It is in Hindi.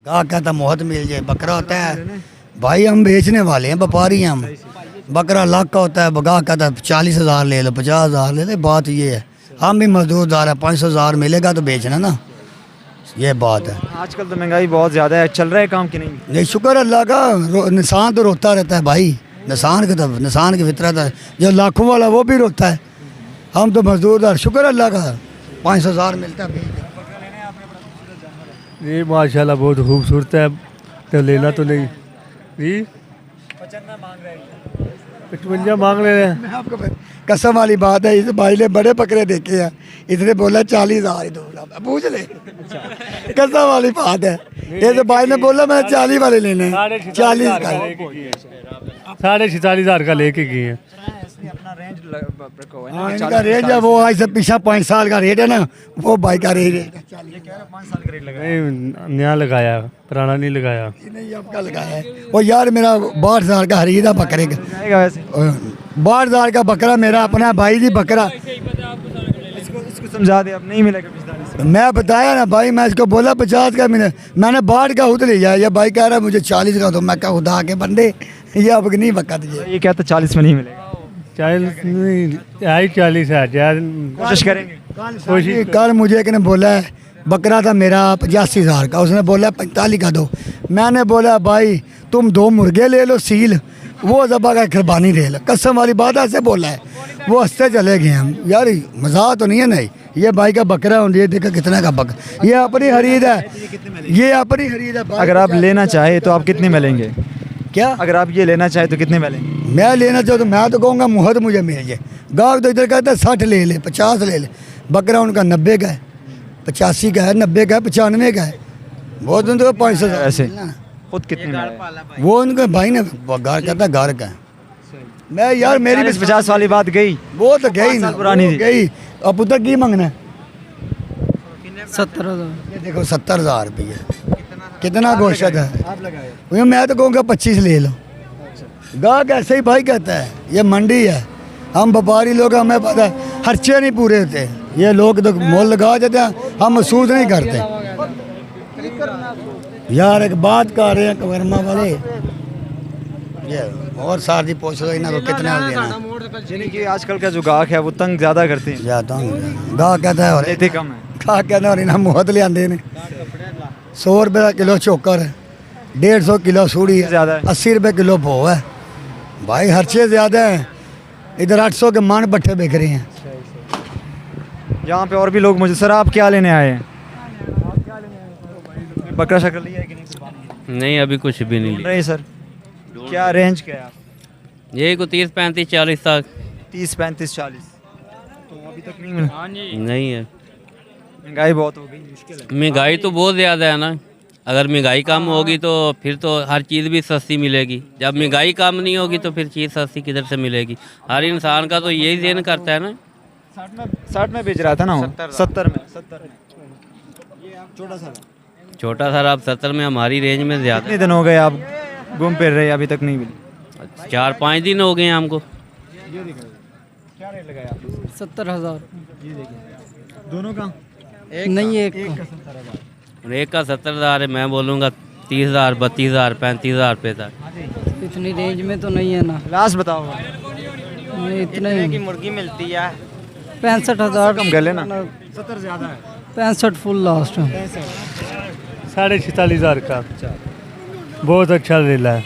कहा कहता मोहत मिल जाए। बकरा होता है भाई, हम बेचने वाले हैं, व्यापारी हैं हम। बकरा लाख का होता है, बगा कहता 40,000 ले लो, 50,000 ले लो। बात ये है, हम भी मजदूरदार है, 500,000 मिलेगा तो बेचना ना, ये बात है। आजकल तो महंगाई बहुत ज़्यादा है, चल रहा है काम कि नहीं? नहीं, शुक्र अल्लाह का। निशान तो रोता रहता है भाई, निशान की फितरत है। जो लाखों वाला वो भी रोता है, हम तो मजदूरदार, शुक्र अल्लाह का 500,000 मिलता है। ये माशाल्लाह बहुत खूबसूरत है, तो लेना तो नहीं जी। 55 मांग रहे हैं। मैं आपको कसम वाली बात है, इस भाई ने बड़े बकरे देखे हैं, इसने बोला 40,000 ही दो, पूछ ले। कसम वाली बात है, इस भाई ने बोला मैं 40 वाले लेने हैं, 40 का। 46,000 का लेके गए हैं। अपना रेंज हाँ, इनका रेंज है वो आज से पीछा 5 साल का रेट है ना, वो भाई का रेट है। 5 साल का रेट लगा नहीं, नया लगाया, पुराना नहीं लगाया। नहीं आपका लगाया है वो यार, मेरा 62,000 का खरीदा बकरे का, जाएगा वैसे। 62,000 का बकरा मेरा अपना भाई जी बकरा। इसको समझा दे, अब नहीं मिलेगा 45। मैं बताया ना भाई, मैं इसको बोला 50 का मिले, मैंने 62 का खुद लिया। ये भाई कह रहा है मुझे 40 का, तो मैं कहा खुदा के बंदे, ये अब नहीं बका तुझे। ये कहता 40 में नहीं मिलेगा। 40 नहीं, 40 है। कोशिश करेंगे। कोशिश कल मुझे एक ने बोला है, बकरा था मेरा 85,000 का, उसने बोला 45 का दो। मैंने बोला भाई तुम 2 मुर्गे ले लो सील, वो जबा का कुर्बानी ले लो। कसम वाली बात ऐसे बोला है, वो हंसते चले गए हम। यार मजाक तो नहीं है। नहीं, ये भाई का बकरा है, ये देखा कितना का बकरा, ये अपनी खरीद है, ये अपनी खरीद है। अगर आप लेना चाहे तो आप कितने में लेंगे? क्या अगर आप ये लेना चाहे तो कितने में लेंगे? मैं लेना चाहूँ तो मैं तो कहूँगा मुहत मुझे मिल जाए। गाहक तो इधर कहता है 60 ले ले, 50 ले ले। बकरा उनका 90 का है, 85 का है, 90 का है, 95 का है। बहुत उनको 500 ऐसे खुद कितने में है? वो उनके भाई ने घर कहता है घर का है। मैं यार मेरी 50 वाली बात गई, वो तो गई ना, पुरानी थी। गई। अब उधर की मंगना है? 70,000। ये देखो 70,000 रुपये, कितना गोश्त है। मैं तो कहूँगा 25 ले लो। गाहक ऐसे ही भाई कहता है, ये मंडी है, हम व्यापारी लोग, हमें पता है खर्चे नहीं पूरे होते। ये लोग तो मोल लगा देते हैं, हम महसूस नहीं करते। यार एक बात कर रहे हैं कवर्मा वाले, ये और सारी पूछ लो इन्हें को कितना देना। यानी कि आजकल का जो गाहक है वो तंग ज़्यादा करते हैं, जाता हूँ गाहक कहता है, और लेते कम है। गाहक कहता है और इन्हें मुहत ले आते हैं। 100 रुपये का किलो चोकर है, 150 किलो सूड़ी है, ज़्यादा है। 80 रुपये किलो भो है। भाई खर्चे ज़्यादा हैं। इधर 800 के मान बट्ठे बिक रहे हैं। यहाँ पे और भी लोग मुझे, सर आप क्या लेने आए हैं? बकरा शक्कर लिया है कि नहीं? नहीं, अभी कुछ भी नहीं लिया। नहीं सर, क्या रेंज क्या है आप? यही को 30, 35, 40 तक। 30, 35, 40 तो अभी तक नहीं मिला। नहीं है, महंगाई बहुत हो गई, मुश्किल है। महंगाई तो बहुत ज़्यादा है ना। अगर महंगाई कम होगी तो फिर तो हर चीज़ भी सस्ती मिलेगी। जब महंगाई कम नहीं होगी तो फिर चीज़ सस्ती किधर से मिलेगी? हर इंसान का तो यही ज़हन करता है ना। 60 में बेच रहा था ना वो, 70 में। ये आप छोटा सा छोटा सर, आप 70 में, हमारी रेंज में ज़्यादा। कितने दिन हो गए आप घूम फिर रहे, अभी तक नहीं मिली? 4-5 दिन हो गए हैं हमको। क्या रेट लगाया आप? 70,000। दोनों का? नहीं, एक और एक का 70,000 है, मैं बोलूँगा 30,000, 32,000, 35,000 रुपये तक। इतनी रेंज में तो नहीं है ना। लास्ट बताओ। नहीं, इतने की मुर्गी मिलती है 65,000 कम कर लेना। 70 ज़्यादा है। 65 फुल लास्ट है। 46,500 का बहुत अच्छा रेला है।